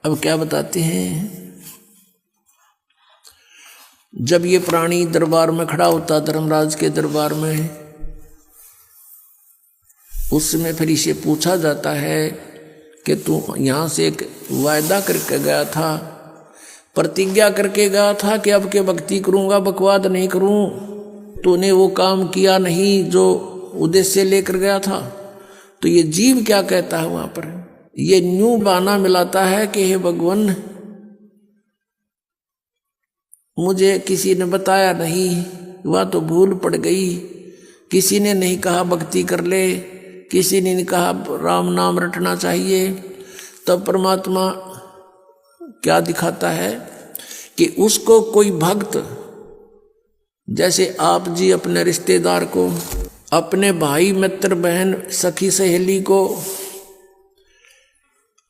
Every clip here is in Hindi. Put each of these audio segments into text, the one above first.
अब क्या बताते हैं, जब ये प्राणी दरबार में खड़ा होता, धर्मराज के दरबार में, उसमें फिर इसे पूछा जाता है कि तू यहाँ से एक वायदा करके गया था, प्रतिज्ञा करके गया था कि अब के भक्ति करूँगा, बकवाद नहीं करूँ, तूने वो काम किया नहीं जो उद्देश्य लेकर गया था। तो ये जीव क्या कहता है वहाँ पर, ये न्यू बहाना मिलाता है कि हे भगवान, मुझे किसी ने बताया नहीं, वह तो भूल पड़ गई, किसी ने नहीं कहा भक्ति कर ले, किसी ने नहीं कहा राम नाम रटना चाहिए। तब परमात्मा क्या दिखाता है कि उसको कोई भक्त, जैसे आप जी अपने रिश्तेदार को, अपने भाई मित्र बहन सखी सहेली को,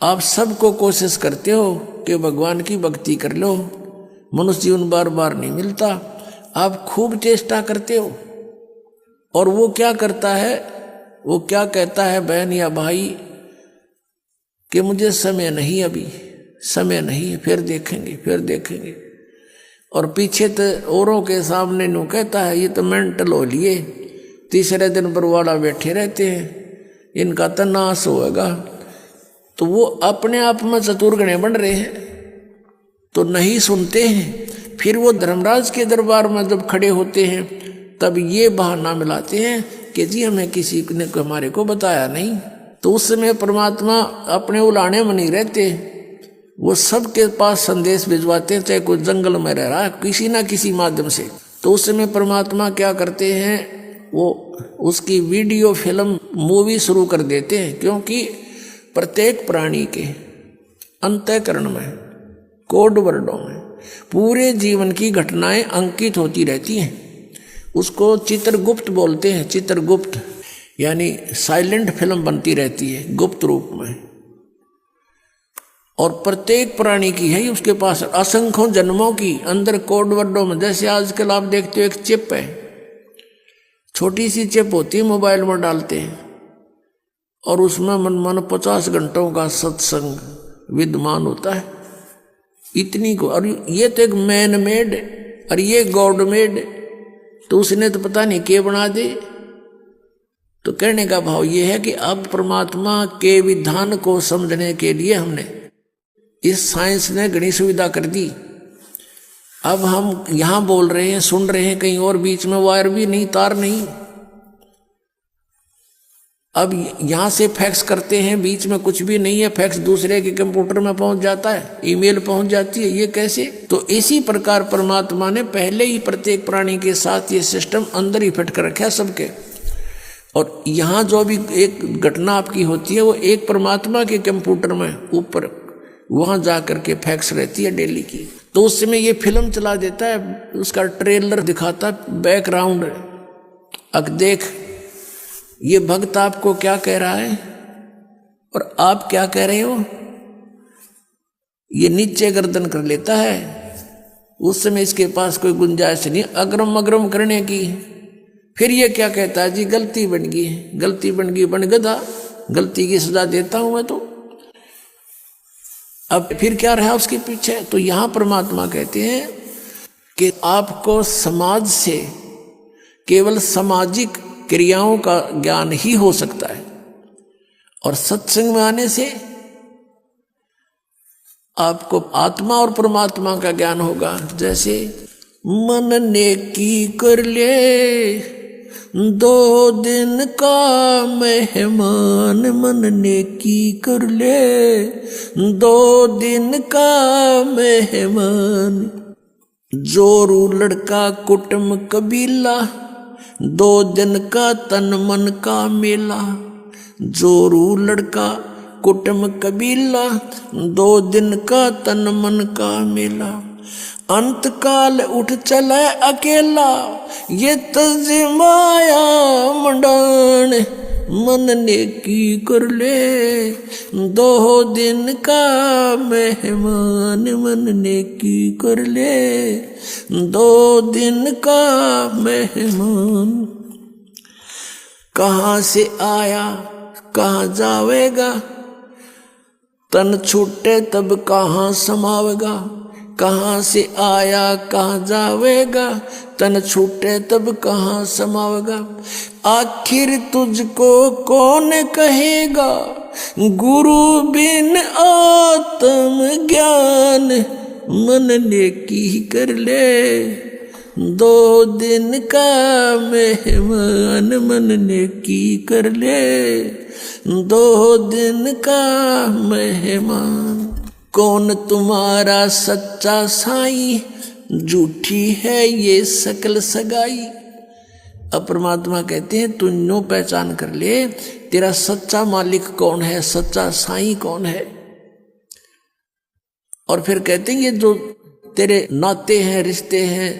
आप सबको कोशिश करते हो कि भगवान की भक्ति कर लो, मनुष्य जीवन बार बार नहीं मिलता, आप खूब चेष्टा करते हो, और वो क्या करता है, वो क्या कहता है बहन या भाई कि मुझे समय नहीं, अभी समय नहीं, फिर देखेंगे फिर देखेंगे, और पीछे तो औरों के सामने नु कहता है ये तो मेंटल हो लिए, तीसरे दिन बरवाड़ा बैठे रहते हैं, इनका तो नाश होगा। तो वो अपने आप में चतुर्गणे बन रहे हैं, तो नहीं सुनते हैं। फिर वो धर्मराज के दरबार में जब खड़े होते हैं तब ये बहाना मिलाते हैं कि जी हमें किसी ने हमारे को बताया नहीं। तो उस समय परमात्मा अपने उलाने में नहीं रहते, वो सबके पास संदेश भिजवाते हैं, चाहे कोई जंगल में रह रहा है किसी ना किसी माध्यम से। तो उस समय परमात्मा क्या करते हैं, वो उसकी वीडियो फिल्म मूवी शुरू कर देते हैं, क्योंकि प्रत्येक प्राणी के अंतःकरण में, कोड वर्डों में पूरे जीवन की घटनाएं अंकित होती रहती हैं। उसको चित्रगुप्त बोलते हैं, चित्रगुप्त यानी साइलेंट फिल्म बनती रहती है गुप्त रूप में, और प्रत्येक प्राणी की है उसके पास असंख्यों जन्मों की अंदर कोड वर्डों में। जैसे आजकल आप देखते हो एक चिप है, छोटी सी चिप होती है, मोबाइल में डालते हैं और उसमें मन 50 घंटों का सत्संग विद्यमान होता है, इतनी को। और ये तो एक मैन मेड और ये गॉड मेड, तो उसने तो पता नहीं क्या बना दे। तो कहने का भाव ये है कि अब परमात्मा के विधान को समझने के लिए हमने इस साइंस ने घनी सुविधा कर दी। अब हम यहाँ बोल रहे हैं, सुन रहे हैं, कहीं और बीच में वायर भी नहीं, तार नहीं। अब यहाँ से फैक्स करते हैं, बीच में कुछ भी नहीं है, फैक्स दूसरे के कंप्यूटर में पहुंच जाता है, ईमेल पहुंच जाती है, ये कैसे? तो इसी प्रकार परमात्मा ने पहले ही प्रत्येक प्राणी के साथ ये सिस्टम अंदर ही फिट कर रखा है सबके। और यहाँ जो भी एक घटना आपकी होती है वो एक परमात्मा के कंप्यूटर में ऊपर वहाँ जा करके फैक्स रहती है डेली की। तो उस समय ये फिल्म चला देता है, उसका ट्रेलर दिखाता है, बैकग्राउंड। अब देख ये भक्त आपको क्या कह रहा है और आप क्या कह रहे हो, ये नीचे गर्दन कर लेता है। उस समय इसके पास कोई गुंजाइश नहीं अग्रम अग्रम करने की। फिर ये क्या कहता है, जी गलती बन गई, गलती बन गई, बन गधा, गलती की सजा देता हूं मैं। तो अब फिर क्या रहा उसके पीछे? तो यहां परमात्मा कहते हैं कि आपको समाज से केवल सामाजिक क्रियाओं का ज्ञान ही हो सकता है, और सत्संग में आने से आपको आत्मा और परमात्मा का ज्ञान होगा। जैसे मन नेकी कर ले 2 दिन का मेहमान, मन नेकी कर ले 2 दिन का मेहमान। जोरू लड़का कुटुंब कबीला 2 दिन का तन मन का मेला। जोरू लड़का कुटुंब कबीला 2 दिन का तन मन का मेला। अंत काल उठ चले अकेला ये तजमाया मंडान। मन नेकी कर ले 2 दिन का मेहमान, मन नेकी कर ले 2 दिन का मेहमान। कहाँ से आया कहाँ जावेगा, तन छूटे तब कहाँ समावेगा, कहाँ से आया कहाँ जावेगा। तन छूटे तब कहाँ समावेगा, आखिर तुझको कौन कहेगा। गुरु बिन आत्म ज्ञान, मन ने की कर ले। 2 दिन का मेहमान, मन ने की कर ले। 2 दिन का मेहमान। कौन तुम्हारा सच्चा साईं, झूठी है ये सकल सगाई। अब परमात्मा कहते हैं तू नो पहचान कर ले, तेरा सच्चा मालिक कौन है, सच्चा साईं कौन है। और फिर कहते हैं ये जो तेरे नाते हैं, रिश्ते हैं,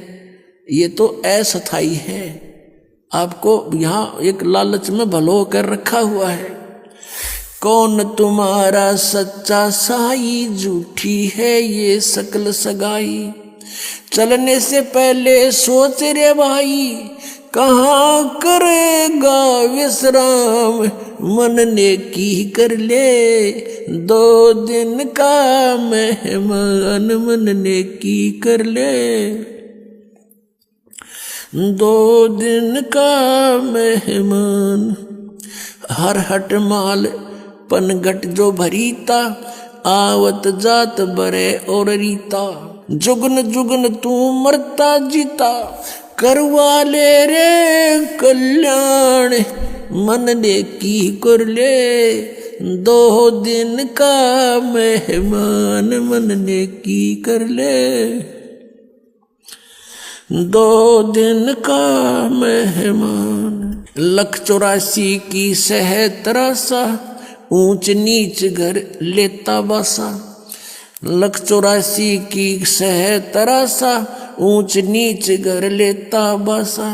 ये तो अस्थाई हैं। आपको यहाँ एक लालच में भलो कर रखा हुआ है। कौन तुम्हारा सच्चा साई, झूठी है ये सकल सगाई। चलने से पहले सोच रे भाई, कहाँ करेगा विश्राम। मन ने की कर ले, 2 दिन का मेहमान। मन ने की कर ले, 2 दिन का मेहमान। हर हट माल पनघट जो भरीता, आवत जात बरे और रीता। जुगन जुगन तू मरता जीता, करवा ले रे कल्याण। मन ने की कर ले, 2 दिन का मेहमान। मन ने की कर ले, 2 दिन का मेहमान। 184 की सह तरासा, ऊंच नीच घर लेता बासा। 184 की सह तरासा, ऊंच नीच घर लेता बासा।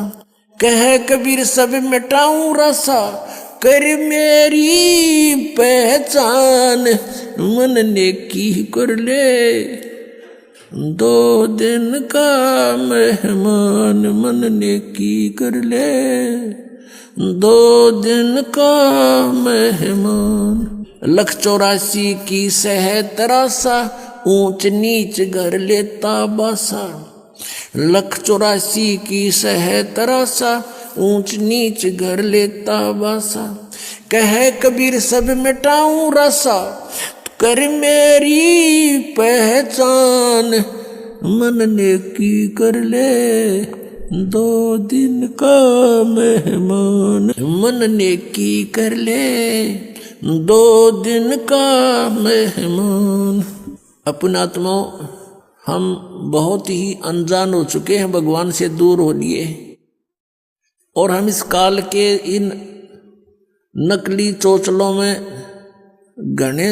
कह कबीर सब मिटाऊं रासा, कर मेरी पहचान। मन ने की कर ले, 2 दिन का मेहमान। मन ने की कर ले, 2 दिन का मेहमान। 184 की सह तरासा, ऊंच नीच घर लेता बासा। 184 की सह तरासा, ऊंच नीच घर लेता बासा। कह कबीर सब मिटाऊं रासा, कर मेरी पहचान। मन ने की कर ले, 2 दिन का मेहमान। मन ने की कर ले, 2 दिन का मेहमान। अपना आत्माओं, हम बहुत ही अनजान हो चुके हैं, भगवान से दूर हो लिए, और हम इस काल के इन नकली चोचलों में घने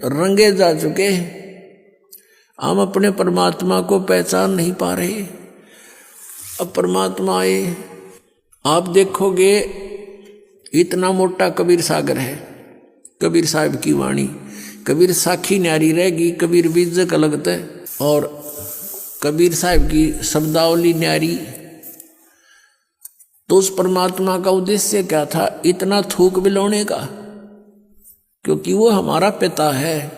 रंगे जा चुके हैं। हम अपने परमात्मा को पहचान नहीं पा रहे। अब परमात्मा आए, आप देखोगे इतना मोटा कबीर सागर है। कबीर साहब की वाणी, कबीर साखी न्यारी रहेगी, कबीर बीजक अलगत है, और कबीर साहब की शब्दावली न्यारी। तो उस परमात्मा का उद्देश्य क्या था इतना थूक बिलोने का? क्योंकि वो हमारा पिता है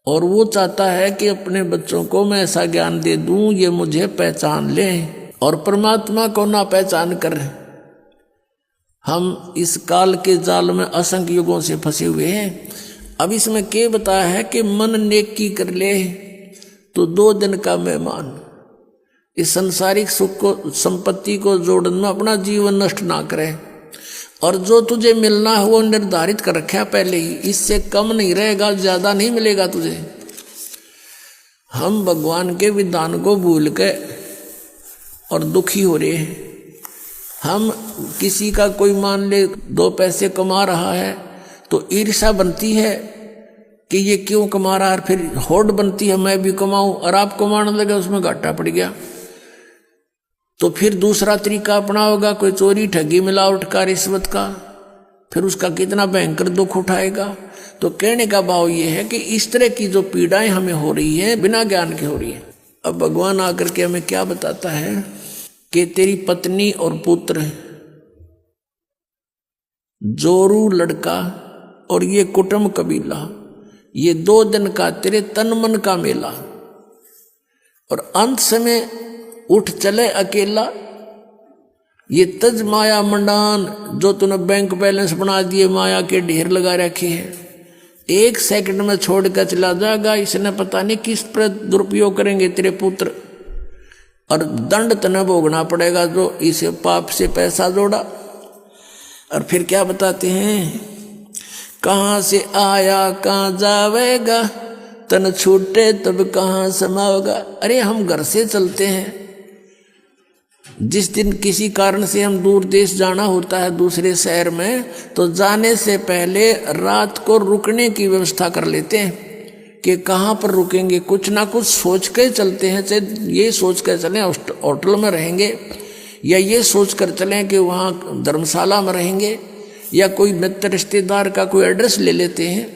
और वो चाहता है कि अपने बच्चों को मैं ऐसा ज्ञान दे दूं ये मुझे पहचान ले। और परमात्मा को ना पहचान कर हम इस काल के जाल में असंख्य युगों से फंसे हुए हैं। अब इसमें क्या बताया है कि मन नेकी कर ले तो 2 दिन का मेहमान। इस संसारिक सुख को, संपत्ति को जोड़ने में अपना जीवन नष्ट ना करे, और जो तुझे मिलना है वो निर्धारित कर रखा पहले ही, इससे कम नहीं रहेगा, ज्यादा नहीं मिलेगा तुझे। हम भगवान के विधान को भूल के और दुखी हो रहे हैं। हम किसी का कोई मान ले 2 पैसे कमा रहा है तो ईर्ष्या बनती है कि ये क्यों कमा रहा है, फिर होड़ बनती है मैं भी कमाऊं, और आप कमाने लगे उसमें घाटा पड़ गया तो फिर दूसरा तरीका अपना होगा, कोई चोरी ठगी मिलावट का, रिश्वत का, फिर उसका कितना भयंकर दुख उठाएगा। तो कहने का भाव ये है कि इस तरह की जो पीड़ाएं हमें हो रही हैं बिना ज्ञान के हो रही है। अब भगवान आकर के हमें क्या बताता है कि तेरी पत्नी और पुत्र, जोरू लड़का और ये कुटुंब कबीला, ये 2 दिन का तेरे तन मन का मेला, और अंत समय उठ चले अकेला। ये तज माया मंडान, जो तूने बैंक बैलेंस बना दिए, माया के ढेर लगा रखे हैं, 1 सेकंड में छोड़ कर चला जाएगा। इसने पता नहीं किस पर दुरुपयोग करेंगे तेरे पुत्र, और दंड तने भोगना पड़ेगा जो इस पाप से पैसा जोड़ा। और फिर क्या बताते हैं, कहाँ से आया कहाँ जावेगा, तन छूटे तब कहाँ समाओगा। अरे हम घर से चलते हैं, जिस दिन किसी कारण से हम दूर देश जाना होता है दूसरे शहर में, तो जाने से पहले रात को रुकने की व्यवस्था कर लेते हैं कि कहाँ पर रुकेंगे। कुछ ना कुछ सोच के चलते हैं, चाहे ये सोच कर चलें होटल में रहेंगे, या ये सोच कर चलें कि वहाँ धर्मशाला में रहेंगे, या कोई मित्र रिश्तेदार का कोई एड्रेस ले लेते हैं।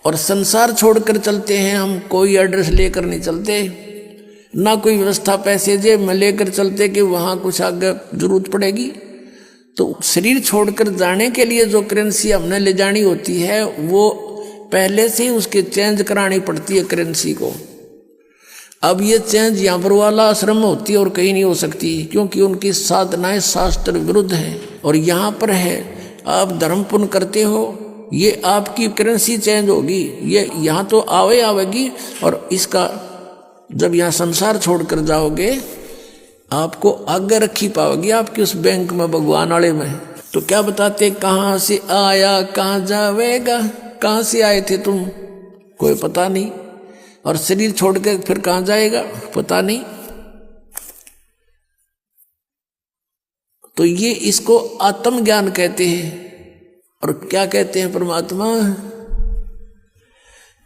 और संसार छोड़कर चलते हैं हम, कोई एड्रेस लेकर नहीं चलते, ना कोई व्यवस्था पैसे जेब में लेकर चलते कि वहाँ कुछ आगे जरूरत पड़ेगी। तो शरीर छोड़कर जाने के लिए जो करेंसी हमने ले जानी होती है, वो पहले से ही उसके चेंज करानी पड़ती है करेंसी को। अब ये चेंज यहाँ पर वाला आश्रम में होती है और कहीं नहीं हो सकती, क्योंकि उनकी साधनाएं शास्त्र विरुद्ध है। और यहाँ पर है, आप धर्म पुण्य करते हो, ये आपकी करेंसी चेंज होगी, ये यहाँ तो आवेगी, और इसका जब यहाँ संसार छोड़कर जाओगे आपको आगे रखी पाओगी आपकी उस बैंक में, भगवान वाले में। तो क्या बताते, कहाँ से आया कहाँ जावेगा। कहाँ से आए थे तुम, कोई पता नहीं, और शरीर छोड़ के फिर कहाँ जाएगा, पता नहीं। तो ये इसको आत्मज्ञान कहते हैं। और क्या कहते हैं परमात्मा,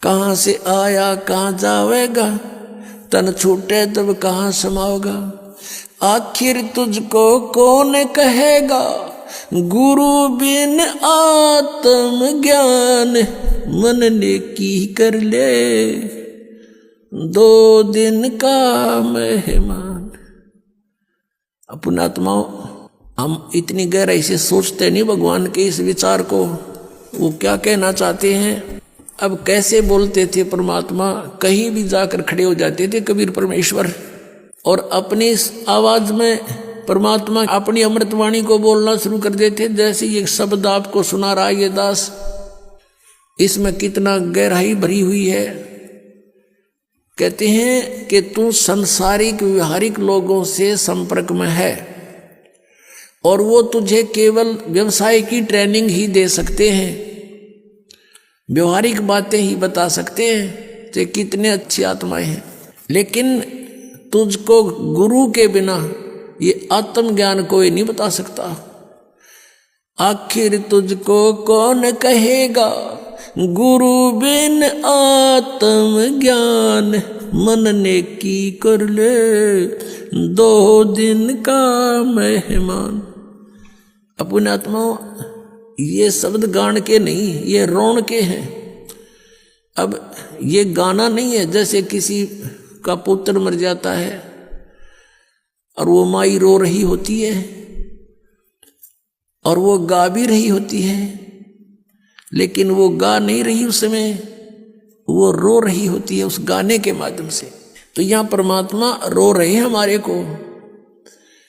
कहाँ से आया कहाँ जावेगा, तन छूटे तब कहाँ समाओगा। आखिर तुझको कौन कहेगा, गुरु बिन आत्म ज्ञान, मन ने की कर ले 2 दिन का मेहमान। अपना आत्माओं, हम इतनी गहराई से सोचते नहीं भगवान के इस विचार को, वो क्या कहना चाहते हैं। अब कैसे बोलते थे परमात्मा, कहीं भी जाकर खड़े हो जाते थे कबीर परमेश्वर, और अपनी इस आवाज में परमात्मा अपनी अमृतवाणी को बोलना शुरू कर देते। जैसे ये शब्द आपको सुना रहा है ये दास, इसमें कितना गहराई भरी हुई है। कहते हैं कि तू संसारिक व्यवहारिक लोगों से संपर्क में है, और वो तुझे केवल व्यवसाय की ट्रेनिंग ही दे सकते हैं, व्यवहारिक बातें ही बता सकते हैं, तो कितने अच्छी आत्माएं हैं। लेकिन तुझको गुरु के बिना ये आत्मज्ञान कोई नहीं बता सकता। आखिर तुझको कौन कहेगा, गुरु बिन आत्मज्ञान, मन ने की कर ले 2 दिन का मेहमान। अपने आत्माओं, ये शब्द गान के नहीं, ये रोण के हैं। अब ये गाना नहीं है, जैसे किसी का पुत्र मर जाता है और वो माई रो रही होती है, और वो गा भी रही होती है, लेकिन वो गा नहीं रही उस समय, वो रो रही होती है उस गाने के माध्यम से। तो यहाँ परमात्मा रो रहे हैं हमारे को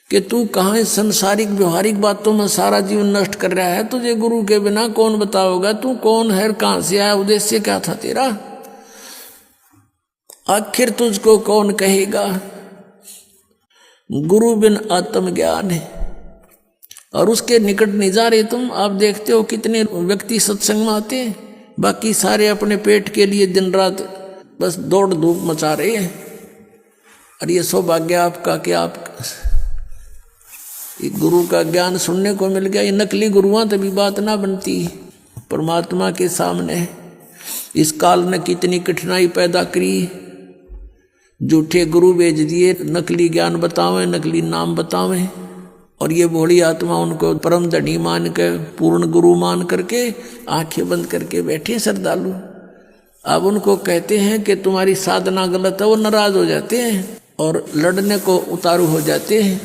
कि तू कहाँ इस संसारिक व्यवहारिक बातों में सारा जीवन नष्ट कर रहा है, तुझे गुरु के बिना कौन बताओगा, तू कौन है, कहाँ से आया, उद्देश्य क्या था तेरा। आखिर तुझको कौन कहेगा, गुरु बिन आत्मज्ञान है। और उसके निकट नहीं जा रहे तुम। आप देखते हो कितने व्यक्ति सत्संग में आते हैं, बाकी सारे अपने पेट के लिए दिन रात बस दौड़ धूप मचा रहे हैं। और ये सौभाग्य आपका कि आप गुरु का ज्ञान सुनने को मिल गया। ये नकली गुरुआं तभी बात ना बनती परमात्मा के सामने। इस काल ने कितनी कठिनाई पैदा करी, झूठे गुरु भेज दिए, नकली ज्ञान बतावें, नकली नाम बतावें, और ये भोली आत्मा उनको परम धनी मान के, पूर्ण गुरु मान करके आंखें बंद करके बैठे श्रद्धालु। अब उनको कहते हैं कि तुम्हारी साधना गलत है, वो नाराज हो जाते हैं और लड़ने को उतारू हो जाते हैं।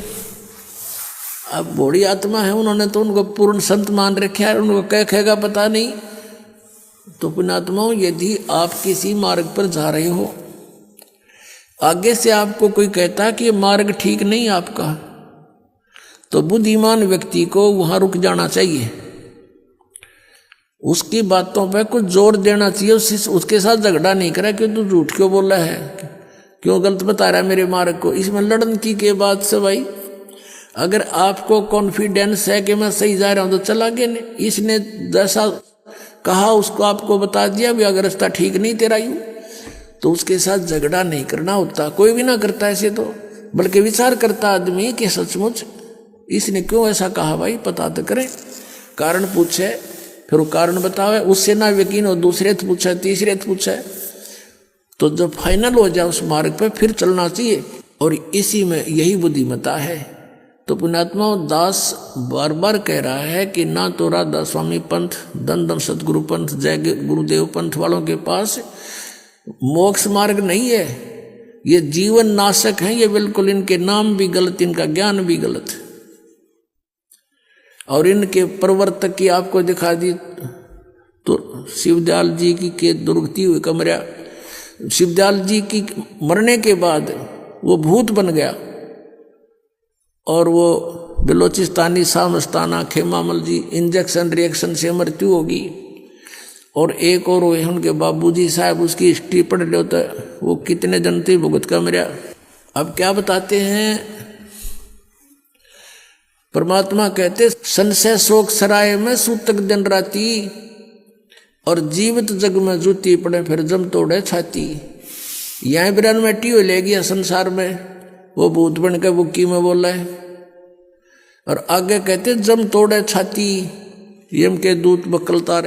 अब भोली आत्मा है, उन्होंने तो उनको पूर्ण संत मान रखे है, उनको क्या कहेगा पता नहीं। तो पुण्यात्माओं, यदि आप किसी मार्ग पर जा रहे हो, आगे से आपको कोई कहता कि ये मार्ग ठीक नहीं आपका, तो बुद्धिमान व्यक्ति को वहां रुक जाना चाहिए, उसकी बातों पे कुछ जोर देना चाहिए, उसके साथ झगड़ा नहीं करा कि तू झूठ क्यों बोला है, क्यों गलत बता रहा है मेरे मार्ग को। इसमें लड़न की बात से भाई, अगर आपको कॉन्फिडेंस है कि मैं सही जा रहा हूं तो चला गया, नहीं इसने जैसा कहा उसको आपको बता दिया भी अगर रास्ता ठीक नहीं तेरा यूं, तो उसके साथ झगड़ा नहीं करना होता। कोई भी ना करता ऐसे तो, बल्कि विचार करता आदमी कि सचमुच इसने क्यों ऐसा कहा, भाई पता तो करे, कारण पूछे, फिर वो कारण बतावे, उससे ना यकीन हो दूसरे से पूछे, तीसरे से पूछे, तो जब फाइनल हो जाए उस मार्ग पर फिर चलना चाहिए। और इसी में यही बुद्धिमता है। तो पुण्यात्मा दास बार बार कह रहा है कि ना तो राधा स्वामी पंथ, दन दन सतगुरु पंथ, जय गुरुदेव पंथ वालों के पास मोक्ष मार्ग नहीं है, ये जीवन नाशक है, ये बिल्कुल इनके नाम भी गलत, इनका ज्ञान भी गलत, और इनके प्रवर्तक की आपको दिखा दी तो शिवदयाल जी की के दुर्गति हुई कमरा, शिवदयाल जी की मरने के बाद वो भूत बन गया, और वो बलोचिस्तानी सामस्ताना खेमामल जी इंजेक्शन रिएक्शन से मृत्यु होगी। और एक और हुए उनके बाबूजी साहब, उसकी हिस्ट्री पढ़ लो तो वो कितने जन थे भुगत का मरा। अब क्या बताते हैं परमात्मा, कहते संशय शोक सराय में सूतक दिन राती, और जीवित जग में जूती पड़े फिर जम तोड़े छाती। यह बिरन मैटी हो ले गया संसार में, वो भूत बन के बुक्की में बोला है। और आगे कहते जम तोड़े छाती, यम के दूत बकलता रहे।